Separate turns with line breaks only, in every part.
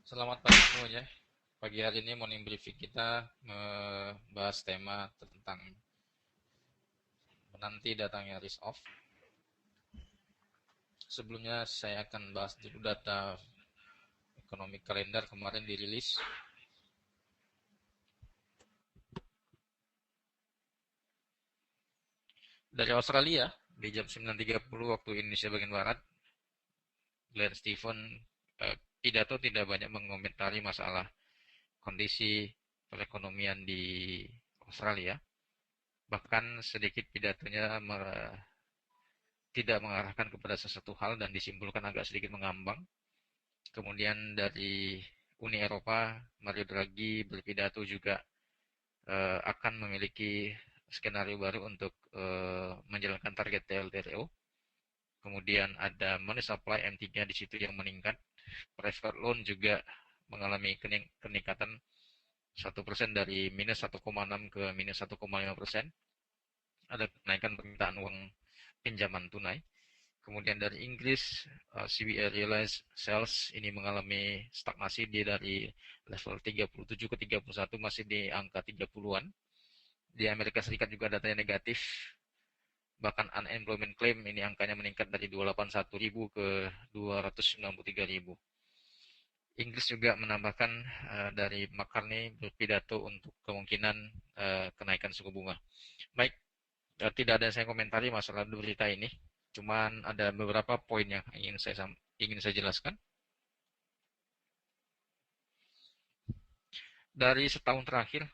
Selamat pagi semuanya. Pagi hari ini morning briefing kita membahas tema tentang menanti datangnya risk off. Sebelumnya saya akan bahas dulu data ekonomi kalender kemarin dirilis. Dari Australia di jam 9.30 waktu Indonesia bagian Barat, Glenn Stephen pidato tidak banyak mengomentari masalah kondisi perekonomian di Australia. Bahkan sedikit pidatonya tidak mengarahkan kepada sesuatu hal dan disimpulkan agak sedikit mengambang. Kemudian dari Uni Eropa, Mario Draghi berpidato juga akan memiliki skenario baru untuk menjalankan target TLTRO. Kemudian ada money supply M3 di situ yang meningkat. Private loan juga mengalami keningkatan 1% dari minus 1,6 ke minus 1,5%. Ada kenaikan permintaan uang pinjaman tunai. Kemudian dari Inggris, CBA Realized Sales ini mengalami stagnasi di dari level 37 ke 31 masih di angka 30-an. Di Amerika Serikat juga datanya negatif. Bahkan unemployment claim ini angkanya meningkat dari 281.000 ke 293.000. Inggris juga menambahkan dari McCartney berpidato untuk kemungkinan kenaikan suku bunga. Baik, tidak ada yang saya komentari masalah berita ini. Cuman ada beberapa poin yang ingin saya jelaskan. Dari setahun terakhir,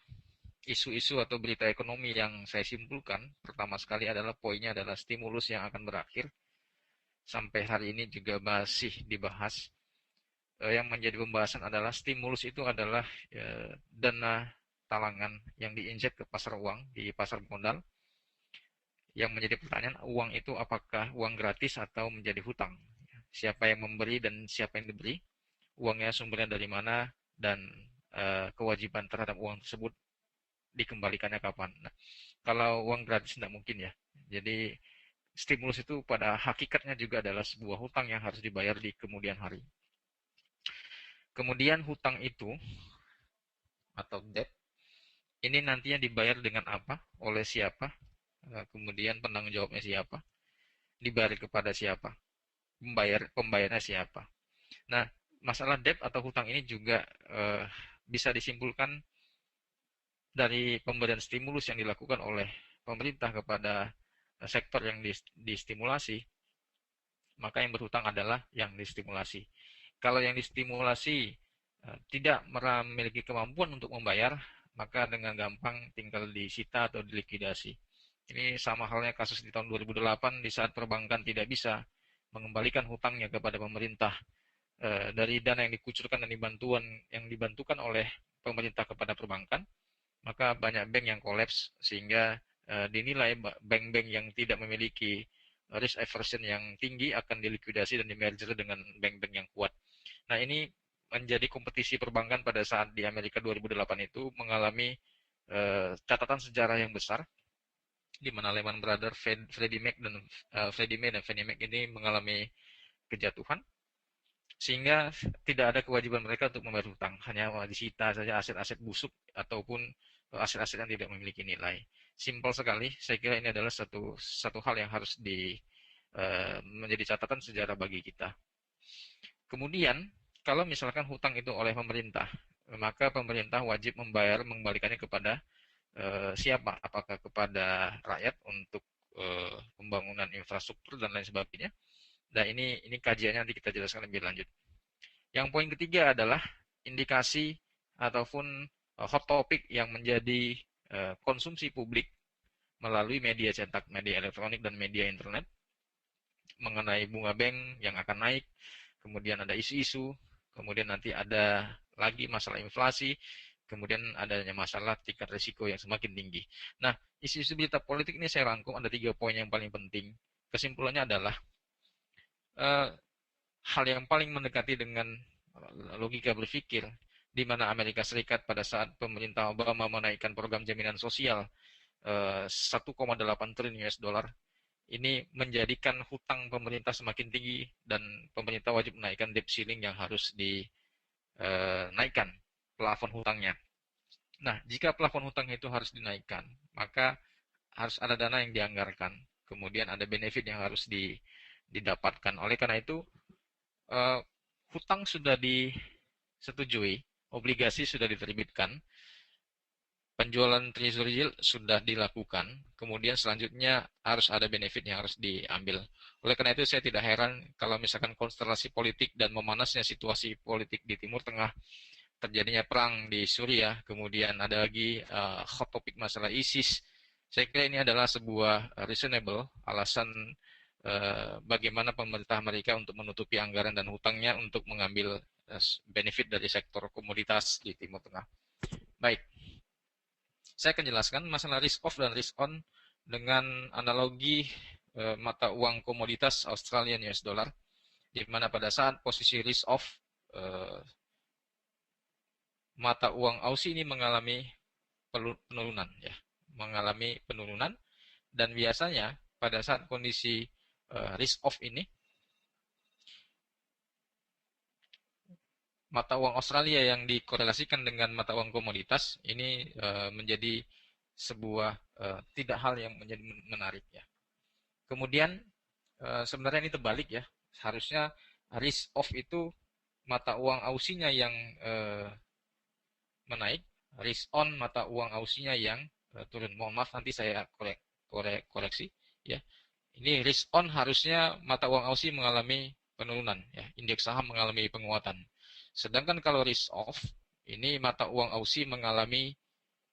isu-isu atau berita ekonomi yang saya simpulkan, pertama sekali adalah poinnya adalah stimulus yang akan berakhir. Sampai hari ini juga masih dibahas. Yang menjadi pembahasan adalah stimulus itu adalah dana talangan yang diinjek ke pasar uang, di pasar modal. Yang menjadi pertanyaan, uang itu apakah uang gratis atau menjadi hutang? Siapa yang memberi dan siapa yang diberi? Uangnya sumbernya dari mana? Dan kewajiban terhadap uang tersebut dikembalikannya kapan? Nah, kalau uang gratis tidak mungkin ya. Jadi stimulus itu pada hakikatnya juga adalah sebuah hutang yang harus dibayar di kemudian hari. Kemudian hutang itu atau debt ini nantinya dibayar dengan apa? Oleh siapa? Kemudian penanggung jawabnya siapa? Dibayar kepada siapa? Pembayarnya siapa? Nah, masalah debt atau hutang ini juga bisa disimpulkan dari pemberian stimulus yang dilakukan oleh pemerintah kepada sektor yang distimulasi, maka yang berhutang adalah yang distimulasi. Kalau yang distimulasi tidak memiliki kemampuan untuk membayar, maka dengan gampang tinggal disita atau dilikuidasi. Ini sama halnya kasus di tahun 2008 di saat perbankan tidak bisa mengembalikan hutangnya kepada pemerintah dari dana yang dikucurkan dan dibantukan oleh pemerintah kepada perbankan, maka banyak bank yang kolaps sehingga dinilai bank-bank yang tidak memiliki risk aversion yang tinggi akan dilikuidasi dan dimerger dengan bank-bank yang kuat. Nah, ini menjadi kompetisi perbankan pada saat di Amerika 2008 itu mengalami catatan sejarah yang besar di mana Lehman Brothers, Freddie Mac dan Fannie Mac ini mengalami kejatuhan sehingga tidak ada kewajiban mereka untuk membayar hutang, hanya disita saja aset-aset busuk ataupun aset-aset yang tidak memiliki nilai. Simpel sekali, saya kira ini adalah satu hal yang harus menjadi catatan sejarah bagi kita. Kemudian, kalau misalkan hutang itu oleh pemerintah, maka pemerintah wajib mengembalikannya kepada siapa? Apakah kepada rakyat untuk pembangunan infrastruktur dan lain sebagainya? Nah, ini kajiannya nanti kita jelaskan lebih lanjut. Yang poin ketiga adalah indikasi ataupun hot topic yang menjadi konsumsi publik melalui media cetak, media elektronik, dan media internet mengenai bunga bank yang akan naik, kemudian ada isu-isu, kemudian nanti ada lagi masalah inflasi, kemudian adanya masalah tingkat risiko yang semakin tinggi. Nah, isu-isu berita politik ini saya rangkum ada 3 poin yang paling penting. Kesimpulannya adalah eh, hal yang paling mendekati dengan logika berpikir di mana Amerika Serikat pada saat pemerintah Obama menaikkan program jaminan sosial 1,8 triliun US dollar ini menjadikan hutang pemerintah semakin tinggi dan pemerintah wajib menaikkan debt ceiling yang harus naikkan plafon hutangnya. Nah, jika plafon hutangnya itu harus dinaikkan, maka harus ada dana yang dianggarkan. Kemudian ada benefit yang harus didapatkan. Oleh karena itu, eh, hutang sudah disetujui, obligasi sudah diterbitkan, penjualan treasury yield sudah dilakukan, kemudian selanjutnya harus ada benefit yang harus diambil. Oleh karena itu saya tidak heran kalau misalkan konstelasi politik dan memanasnya situasi politik di Timur Tengah, terjadinya perang di Suriah, kemudian ada lagi hot topic masalah ISIS. Saya kira ini adalah sebuah reasonable alasan bagaimana pemerintah Amerika untuk menutupi anggaran dan hutangnya untuk mengambil benefit dari sektor komoditas di Timur Tengah. Baik, saya akan jelaskan masalah risk off dan risk on dengan analogi mata uang komoditas Australian US dollar, di mana pada saat posisi risk off mata uang Aussie ini mengalami penurunan, ya, mengalami penurunan, dan biasanya pada saat kondisi risk off ini mata uang Australia yang dikorelasikan dengan mata uang komoditas ini menjadi sebuah tidak hal yang menjadi menarik, ya. Kemudian sebenarnya ini terbalik, ya. Harusnya risk off itu mata uang Aussinya yang menaik, risk on mata uang Aussinya yang turun. Mohon maaf, nanti saya koreksi, ya. Ini risk on harusnya mata uang Aussie mengalami penurunan, ya. Indeks saham mengalami penguatan. Sedangkan kalau risk off, ini mata uang Aussie mengalami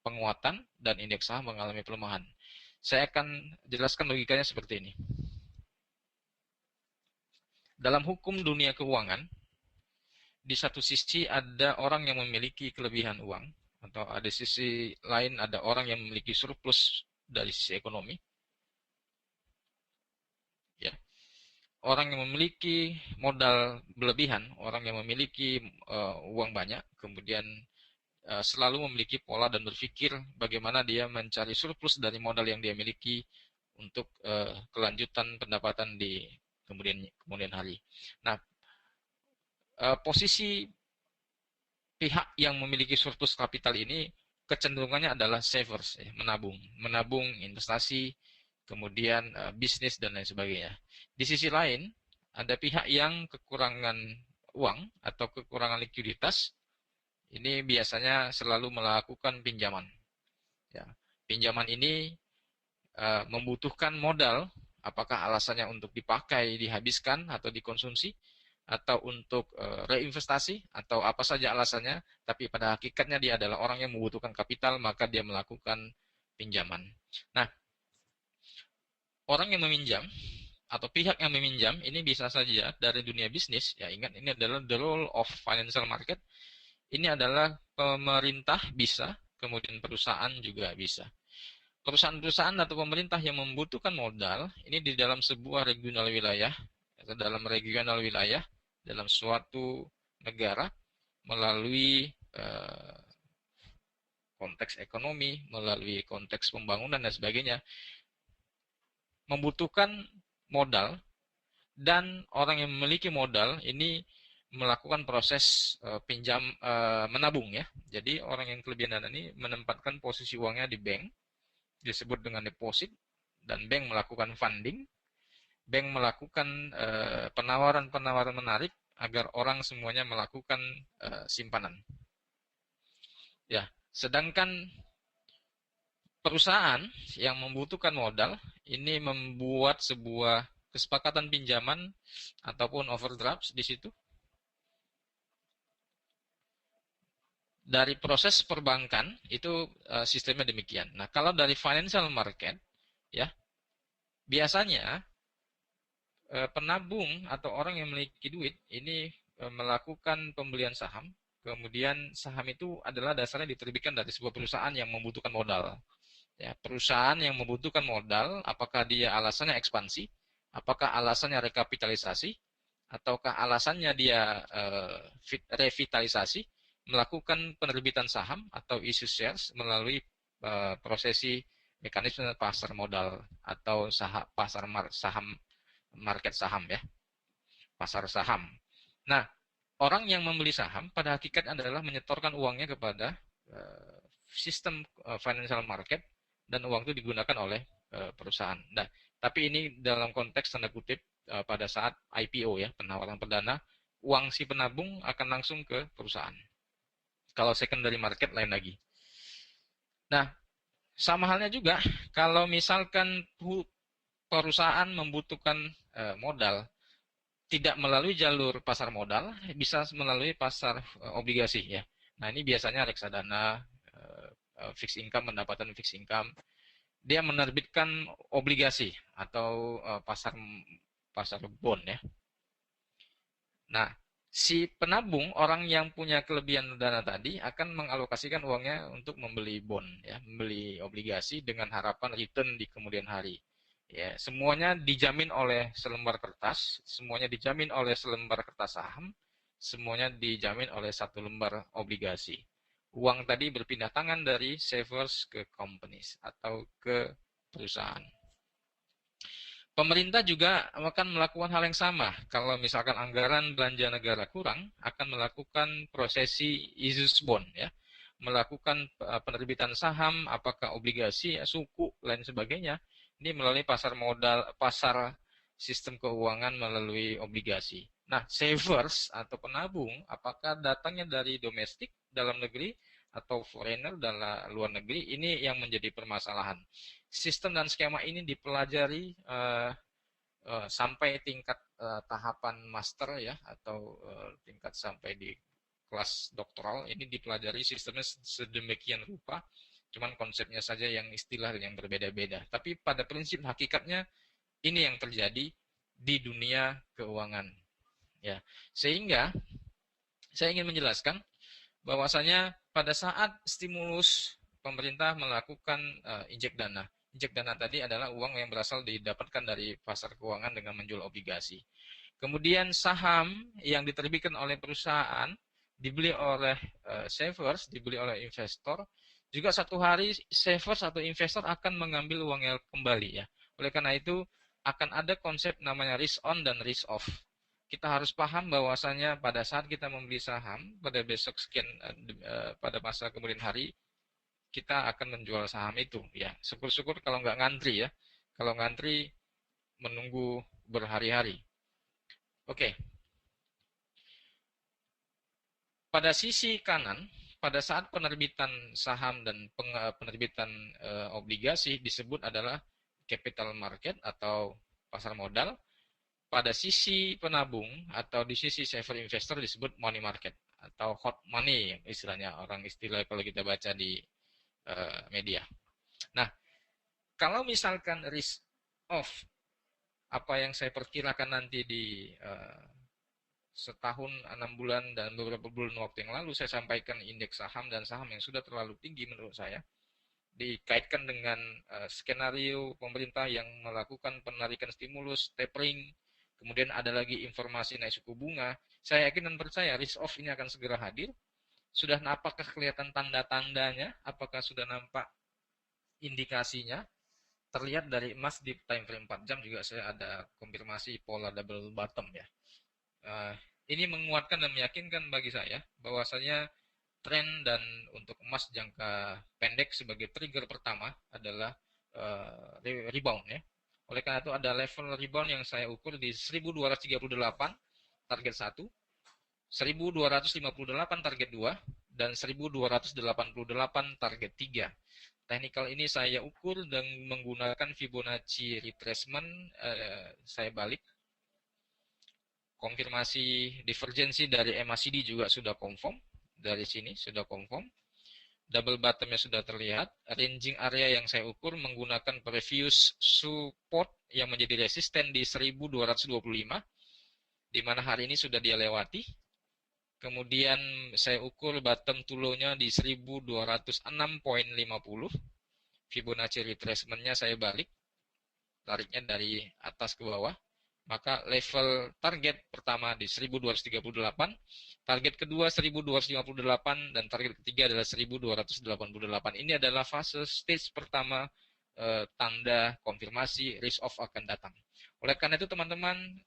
penguatan dan indeks saham mengalami pelemahan. Saya akan jelaskan logikanya seperti ini. Dalam hukum dunia keuangan, di satu sisi ada orang yang memiliki kelebihan uang, atau ada sisi lain ada orang yang memiliki surplus dari sisi ekonomi, ya. Orang yang memiliki modal berlebihan, orang yang memiliki uang banyak, kemudian selalu memiliki pola dan berpikir bagaimana dia mencari surplus dari modal yang dia miliki untuk kelanjutan pendapatan di kemudian hari. Nah, posisi pihak yang memiliki surplus kapital ini kecenderungannya adalah savers, ya, menabung investasi, kemudian bisnis dan lain sebagainya. Di sisi lain, ada pihak yang kekurangan uang atau kekurangan likuiditas, ini biasanya selalu melakukan pinjaman. Ya, pinjaman ini membutuhkan modal, apakah alasannya untuk dipakai, dihabiskan, atau dikonsumsi, atau untuk reinvestasi, atau apa saja alasannya, tapi pada hakikatnya dia adalah orang yang membutuhkan kapital, maka dia melakukan pinjaman. Nah, orang yang meminjam atau pihak yang meminjam ini bisa saja dari dunia bisnis, ya. Ingat, ini adalah the role of financial market. Ini adalah pemerintah bisa, kemudian perusahaan juga bisa. Perusahaan-perusahaan atau pemerintah yang membutuhkan modal ini di dalam sebuah regional wilayah, atau dalam regional wilayah dalam suatu negara, melalui konteks ekonomi, melalui konteks pembangunan dan sebagainya, membutuhkan modal, dan orang yang memiliki modal ini melakukan proses pinjam menabung, ya. Jadi orang yang kelebihan dana ini menempatkan posisi uangnya di bank, disebut dengan deposit, dan bank melakukan funding, bank melakukan penawaran-penawaran menarik agar orang semuanya melakukan simpanan. Ya, sedangkan perusahaan yang membutuhkan modal ini membuat sebuah kesepakatan pinjaman ataupun overdraft di situ. Dari proses perbankan itu sistemnya demikian. Nah, kalau dari financial market, ya, biasanya penabung atau orang yang memiliki duit ini melakukan pembelian saham. Kemudian saham itu adalah dasarnya diterbitkan dari sebuah perusahaan yang membutuhkan modal. Ya, perusahaan yang membutuhkan modal, apakah dia alasannya ekspansi, apakah alasannya rekapitalisasi, ataukah alasannya dia revitalisasi, melakukan penerbitan saham atau issue shares melalui prosesi mekanisme pasar modal atau pasar saham, market saham, ya, pasar saham. Nah, orang yang membeli saham pada hakikatnya adalah menyetorkan uangnya kepada sistem financial market dan uang itu digunakan oleh perusahaan. Nah, tapi ini dalam konteks tanda kutip pada saat IPO ya, penawaran perdana, uang si penabung akan langsung ke perusahaan. Kalau secondary market lain lagi. Nah, sama halnya juga kalau misalkan perusahaan membutuhkan modal tidak melalui jalur pasar modal, bisa melalui pasar obligasi ya. Nah, ini biasanya reksadana, fixed income, pendapatan fixed income, dia menerbitkan obligasi atau pasar pasar bond ya. Nah, si penabung, orang yang punya kelebihan dana tadi akan mengalokasikan uangnya untuk membeli bond ya, membeli obligasi dengan harapan return di kemudian hari. Ya, semuanya dijamin oleh selembar kertas, semuanya dijamin oleh selembar kertas saham, semuanya dijamin oleh satu lembar obligasi. Uang tadi berpindah tangan dari savers ke companies atau ke perusahaan. Pemerintah juga akan melakukan hal yang sama. Kalau misalkan anggaran belanja negara kurang, akan melakukan prosesi issues bond ya, melakukan penerbitan saham, apakah obligasi, suku, lain sebagainya. Ini melalui pasar modal, pasar sistem keuangan melalui obligasi. Nah, savers atau penabung, apakah datangnya dari domestik, dalam negeri, atau foreigner dalam luar negeri, ini yang menjadi permasalahan. Sistem dan skema ini dipelajari sampai tingkat tahapan master ya, atau tingkat sampai di kelas doktoral. Ini dipelajari sistemnya sedemikian rupa, cuman konsepnya saja yang istilah yang berbeda-beda. Tapi pada prinsip hakikatnya ini yang terjadi di dunia keuangan ya. Sehingga saya ingin menjelaskan bahwasanya pada saat stimulus pemerintah melakukan injek dana. Injek dana tadi adalah uang yang berasal didapatkan dari pasar keuangan dengan menjual obligasi. Kemudian saham yang diterbitkan oleh perusahaan dibeli oleh savers, dibeli oleh investor. Juga satu hari savers atau investor akan mengambil uangnya kembali ya. Oleh karena itu akan ada konsep namanya risk on dan risk off. Kita harus paham bahwasanya pada saat kita membeli saham, pada besok sekian pada masa kemudian hari kita akan menjual saham itu ya. Syukur-syukur kalau nggak ngantri ya. Kalau ngantri menunggu berhari-hari. Oke. Pada sisi kanan, pada saat penerbitan saham dan penerbitan obligasi disebut adalah capital market atau pasar modal. Pada sisi penabung atau di sisi saver investor disebut money market atau hot money istilahnya, orang istilah kalau kita baca di media. Nah, kalau misalkan risk off, apa yang saya perkirakan nanti di setahun 6 bulan dan beberapa bulan waktu yang lalu saya sampaikan indeks saham dan saham yang sudah terlalu tinggi menurut saya, dikaitkan dengan skenario pemerintah yang melakukan penarikan stimulus, tapering, kemudian ada lagi informasi naik suku bunga. Saya yakin dan percaya risk off ini akan segera hadir. Sudah apakah kelihatan tanda-tandanya? Apakah sudah nampak indikasinya? Terlihat dari emas di time frame 4 jam juga saya ada konfirmasi pola double bottom ya. Ini menguatkan dan meyakinkan bagi saya bahwasanya tren dan untuk emas jangka pendek sebagai trigger pertama adalah rebound ya. Oleh karena itu ada level rebound yang saya ukur di 1238 target 1, 1258 target 2, dan 1288 target 3. Technical ini saya ukur dan menggunakan Fibonacci retracement, saya balik. Konfirmasi divergensi dari MACD juga sudah confirm. Dari sini sudah confirm. Double bottomnya sudah terlihat. Ranging area yang saya ukur menggunakan previous support yang menjadi resisten di 1225, di mana hari ini sudah dia lewati. Kemudian saya ukur bottom to low-nya di 1206.50. Fibonacci retracementnya saya balik, tariknya dari atas ke bawah. Maka level target pertama di 1238, target kedua 1258, dan target ketiga adalah 1288. Ini adalah fase stage pertama tanda konfirmasi risk off akan datang. Oleh karena itu teman-teman,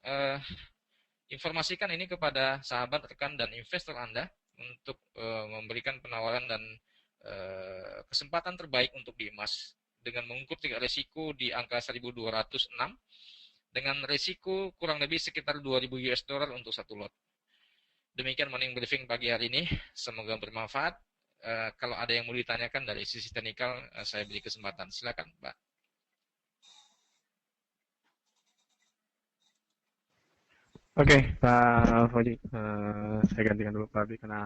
Informasikan ini kepada sahabat, rekan, dan investor Anda untuk memberikan penawaran dan kesempatan terbaik untuk di emas dengan mengukur resiko di angka 1206 dengan resiko kurang lebih sekitar 2000 US dollar untuk satu lot. Demikian morning briefing pagi hari ini, semoga bermanfaat. Kalau ada yang mau ditanyakan dari sisi teknikal, saya beri kesempatan. Silakan, Pak.
Oke, Pak Fauji, saya gantikan dulu Pak Abi karena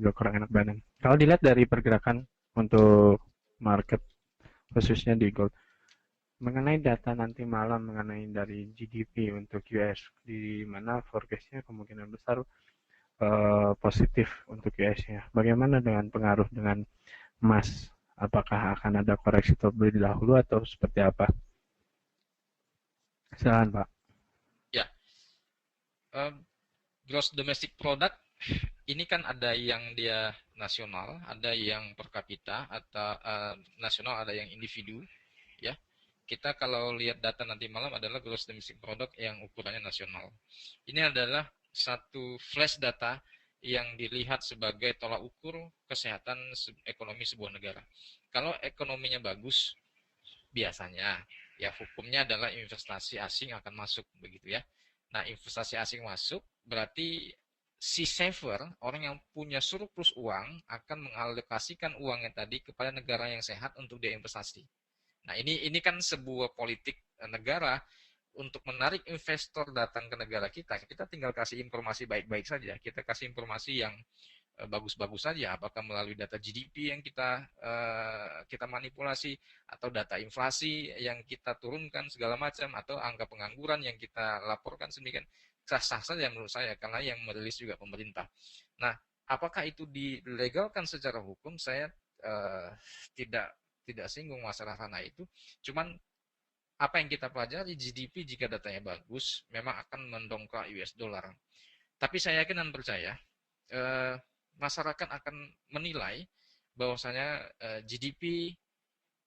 beliau kurang enak badan. Kalau dilihat dari pergerakan untuk market, khususnya di gold, mengenai data nanti malam mengenai dari GDP untuk US, di mana forecastnya kemungkinan besar positif untuk US-nya. Bagaimana dengan pengaruh dengan emas? Apakah akan ada koreksi terlebih dahulu atau seperti apa? Silakan Pak.
Ya, gross domestic product ini kan ada yang dia nasional, ada yang per kapita, atau nasional, ada yang individu, ya. Kita kalau lihat data nanti malam adalah gross domestic product yang ukurannya nasional. Ini adalah satu flash data yang dilihat sebagai tolak ukur kesehatan ekonomi sebuah negara. Kalau ekonominya bagus, biasanya ya hukumnya adalah investasi asing akan masuk, begitu ya. Nah, investasi asing masuk berarti si saver, orang yang punya surplus uang, akan mengalokasikan uangnya tadi kepada negara yang sehat untuk diinvestasi. Nah, ini kan sebuah politik negara untuk menarik investor datang ke negara kita. Kita tinggal kasih informasi baik-baik saja. Kita kasih informasi yang bagus-bagus saja, apakah melalui data GDP yang kita manipulasi, atau data inflasi yang kita turunkan segala macam, atau angka pengangguran yang kita laporkan sedemikian. Sah-sah saja menurut saya, karena yang merilis juga pemerintah. Nah, apakah itu dilegalkan secara hukum? Saya uh, tidak tidak singgung masalah sana itu. Cuman apa yang kita pelajari, GDP jika datanya bagus memang akan mendongkrak US dollar. Tapi saya yakin dan percaya eh, masyarakat akan menilai bahwasanya GDP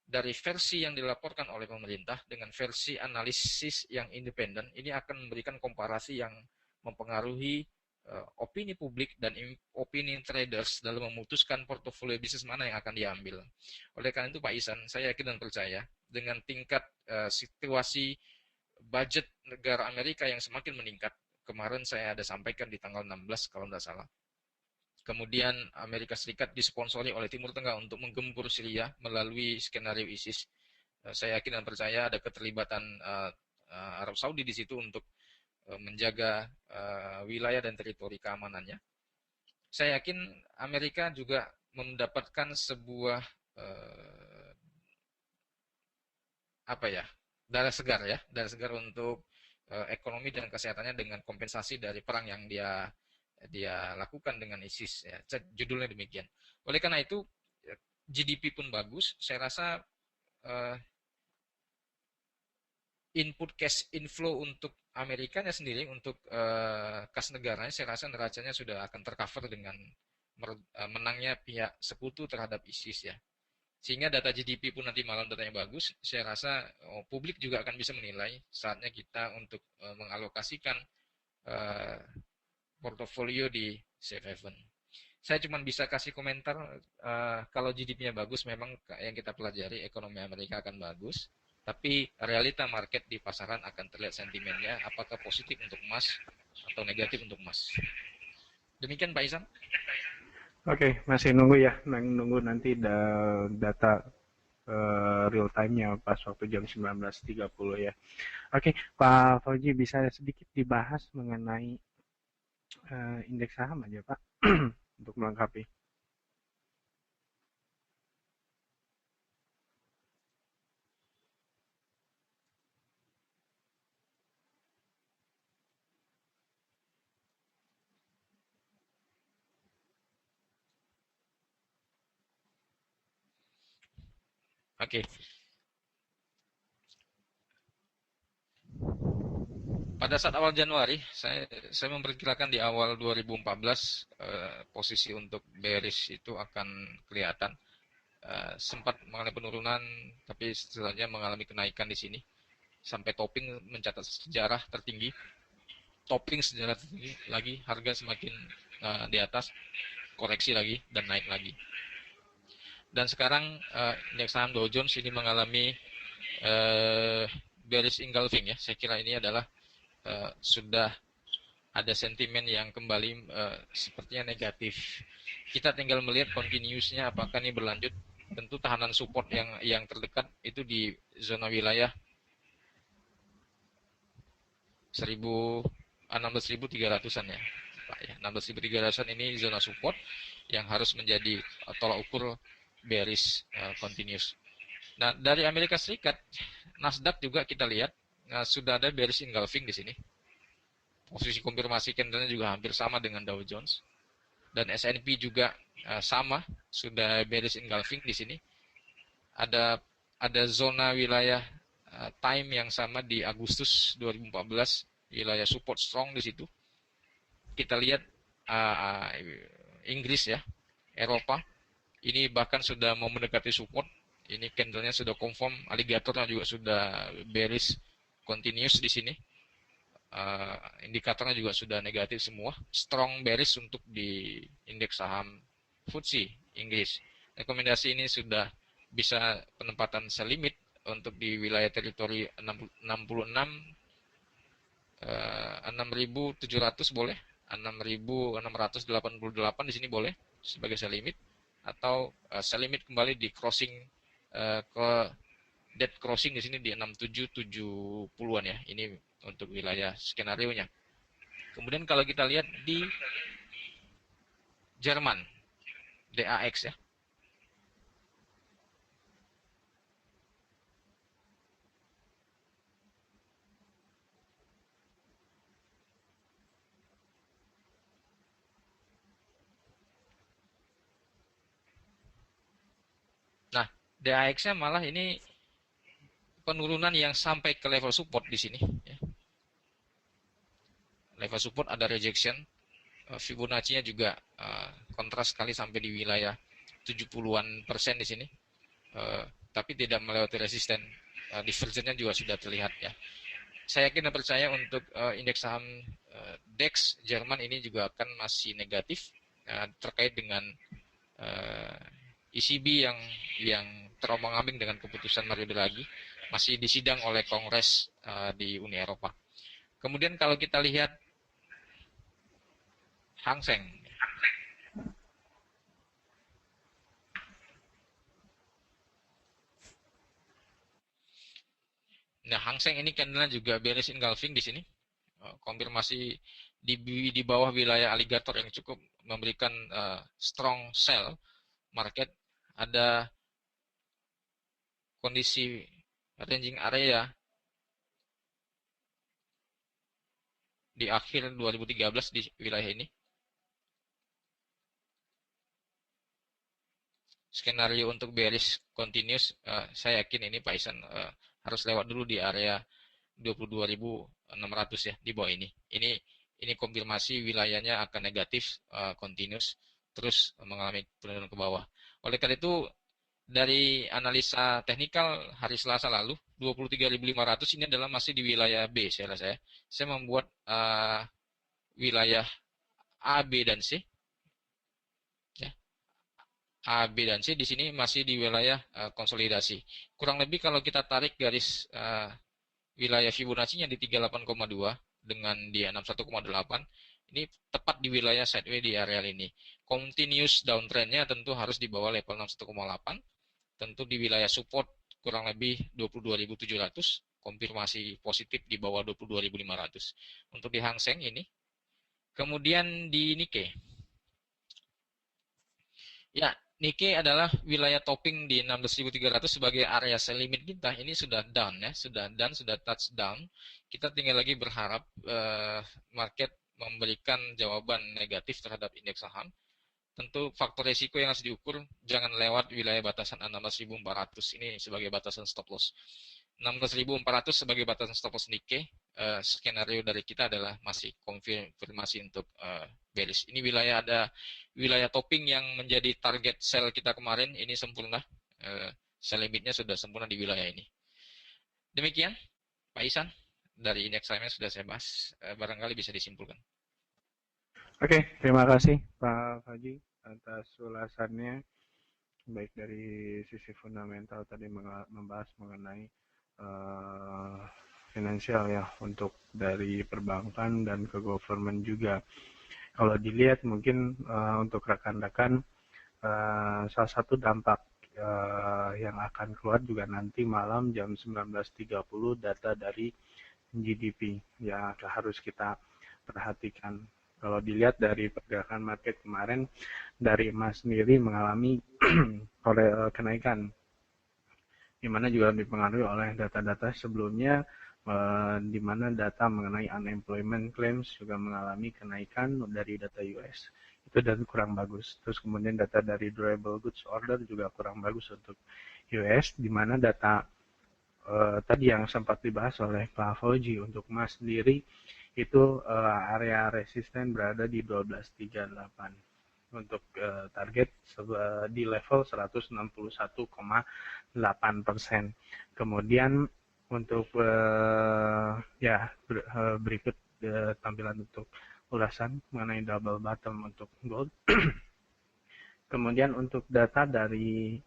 dari versi yang dilaporkan oleh pemerintah dengan versi analisis yang independen ini akan memberikan komparasi yang mempengaruhi opini publik dan opini traders dalam memutuskan portofolio bisnis mana yang akan diambil. Oleh karena itu Pak Isan, saya yakin dan percaya dengan tingkat situasi budget negara Amerika yang semakin meningkat. Kemarin saya ada sampaikan di tanggal 16 kalau tidak salah. Kemudian Amerika Serikat disponsori oleh Timur Tengah untuk menggempur Syria melalui skenario ISIS. Saya yakin dan percaya ada keterlibatan Arab Saudi di situ untuk menjaga wilayah dan teritori keamanannya. Saya yakin Amerika juga mendapatkan sebuah apa ya, darah segar untuk ekonomi dan kesehatannya dengan kompensasi dari perang yang dia dia lakukan dengan ISIS, ya. Judulnya demikian. Oleh karena itu GDP pun bagus. Saya rasa uh, input cash inflow untuk Amerikanya sendiri, untuk kas negaranya, saya rasa neracanya sudah akan tercover dengan menangnya pihak sekutu terhadap ISIS, ya. Sehingga data GDP pun nanti malam datanya bagus, saya rasa publik juga akan bisa menilai saatnya kita untuk mengalokasikan uh, portofolio di safe haven. Saya cuma bisa kasih komentar kalau GDP-nya bagus, memang yang kita pelajari ekonomi Amerika akan bagus, tapi realita market di pasaran akan terlihat sentimennya apakah positif untuk emas atau negatif untuk emas. Demikian Pak Isan.
Oke, masih nunggu ya, nunggu nanti data real time-nya pas waktu jam 19.30 ya. Oke, Pak Fauji bisa sedikit dibahas mengenai indeks saham aja Pak untuk melengkapi.
Oke, pada saat awal Januari, saya memperkirakan di awal 2014 posisi untuk bearish itu akan kelihatan. Sempat mengalami penurunan, tapi setelahnya mengalami kenaikan di sini sampai topping mencatat sejarah tertinggi. topping sejarah lagi, harga semakin di atas, koreksi lagi dan naik lagi. Dan sekarang indeks saham Dow Jones ini mengalami bearish engulfing ya. Saya kira ini adalah sudah ada sentimen yang kembali sepertinya negatif. Kita tinggal melihat continuousnya apakah ini berlanjut. Tentu tahanan support yang terdekat itu di zona wilayah 16.300-an ya. Pak ya, 16.300-an ini zona support yang harus menjadi tolak ukur bearish continuous. Nah, dari Amerika Serikat, Nasdaq juga kita lihat sudah ada bearish engulfing di sini. Posisi konfirmasi candlenya juga hampir sama dengan Dow Jones. Dan S&P juga sama, sudah bearish engulfing di sini. Ada zona wilayah time yang sama di Agustus 2014, wilayah support strong di situ. Kita lihat Inggris ya, Eropa, ini bahkan sudah mau mendekati support. Ini candlenya sudah confirm, alligatornya juga sudah bearish continuous di sini. Indikatornya juga sudah negatif semua, strong bearish untuk di indeks saham FTSE Inggris. Rekomendasi ini sudah bisa penempatan sell limit untuk di wilayah teritori 66 6.700 boleh, 6.688 di sini boleh sebagai sell limit, atau sell limit kembali di crossing ke dead crossing di sini di 6770-an ya. Ini untuk wilayah skenario-nya. Kemudian kalau kita lihat di Jerman, DAX ya. Nah, DAX-nya malah ini penurunan yang sampai ke level support di sini ya. Level support ada rejection, Fibonacci-nya juga kontras sekali sampai di wilayah 70-an% di sini. Tapi tidak melewati resisten. Divergennya juga sudah terlihat ya. Saya yakin dan percaya untuk indeks saham DAX Jerman ini juga akan masih negatif terkait dengan ECB yang terombang-ambing dengan keputusan Mario Draghi, masih disidang oleh Kongres di Uni Eropa. Kemudian kalau kita lihat Hang Seng. Nah, Hang Seng ini candlenya juga bearish engulfing di sini. Konfirmasi di bawah wilayah alligator yang cukup memberikan strong sell market. Ada kondisi ranging area di akhir 2013 di wilayah ini. Skenario untuk bearish continuous, saya yakin ini Pak Isan harus lewat dulu di area 22.600 ya, di bawah ini. Ini konfirmasi wilayahnya akan negatif continuous, terus mengalami penurunan ke bawah. Oleh karena itu, dari analisa teknikal hari Selasa lalu, 23.500 ini adalah masih di wilayah B, saya rasa ya. Saya membuat wilayah A, B, dan C. Ya. A, B, dan C di sini masih di wilayah konsolidasi. Kurang lebih kalau kita tarik garis wilayah Fibonacci-nya di 38,2 dengan di 61,8, ini tepat di wilayah sideways di area ini. Continuous downtrend-nya tentu harus di bawah level 61,8, tentu di wilayah support kurang lebih 22.700, konfirmasi positif di bawah 22.500 untuk di Hang Seng ini. Kemudian di Nikkei. Ya, Nikkei adalah wilayah topping di 16.300 sebagai area sell limit kita. Ini sudah down ya, sudah touch down. Kita tinggal lagi berharap market memberikan jawaban negatif terhadap indeks saham. Tentu faktor resiko yang harus diukur jangan lewat wilayah batasan 16.400 ini sebagai batasan stop loss. 16.400 sebagai batasan stop loss Nikkei. Skenario dari kita adalah masih konfirmasi untuk bearish. Ini ada wilayah topping yang menjadi target sell kita kemarin, ini sempurna. Sell limitnya sudah sempurna di wilayah ini. Demikian Pak Isan, dari indeks sahamnya sudah saya bahas, barangkali bisa disimpulkan.
Oke, terima kasih Pak Haji atas ulasannya, baik dari sisi fundamental tadi membahas mengenai uh, finansial ya untuk dari perbankan dan ke government juga. Kalau dilihat mungkin untuk rekan-rekan salah satu dampak yang akan keluar juga nanti malam jam 19.30 data dari GDP yang harus kita perhatikan. Kalau dilihat dari pergerakan market kemarin, dari emas sendiri mengalami kenaikan, di mana juga dipengaruhi oleh data-data sebelumnya, di mana data mengenai unemployment claims juga mengalami kenaikan dari data US. Itu dan kurang bagus. Terus kemudian data dari durable goods order juga kurang bagus untuk US, di mana data tadi yang sempat dibahas oleh Pak Fauji untuk emas sendiri itu area resisten berada di 1238 untuk target di level 161,8%. Kemudian untuk ya berikut tampilan untuk ulasan mengenai double bottom untuk gold. Kemudian untuk data dari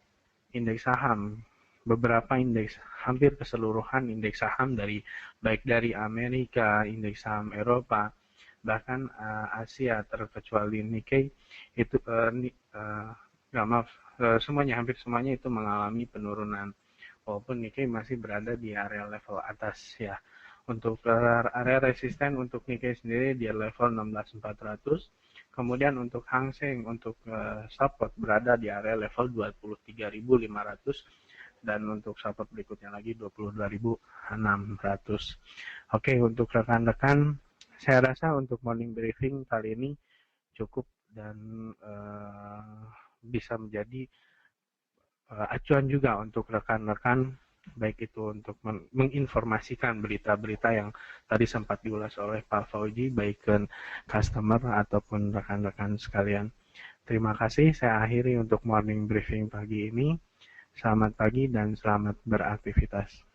indeks saham, beberapa indeks, hampir keseluruhan indeks saham dari baik dari Amerika, indeks saham Eropa, bahkan Asia terkecuali Nikkei itu maaf, semuanya, hampir semuanya itu mengalami penurunan, walaupun Nikkei masih berada di area level atas ya. Untuk area resisten untuk Nikkei sendiri di level 16.400. Kemudian untuk Hang Seng untuk support berada di area level 23.500 dan untuk support berikutnya lagi 22.600. Oke, untuk rekan-rekan, saya rasa untuk morning briefing kali ini cukup dan bisa menjadi acuan juga untuk rekan-rekan, baik itu untuk menginformasikan berita-berita yang tadi sempat diulas oleh Pak Fauji, baik ke customer ataupun rekan-rekan sekalian. Terima kasih, saya akhiri untuk morning briefing pagi ini. Selamat pagi dan selamat beraktivitas.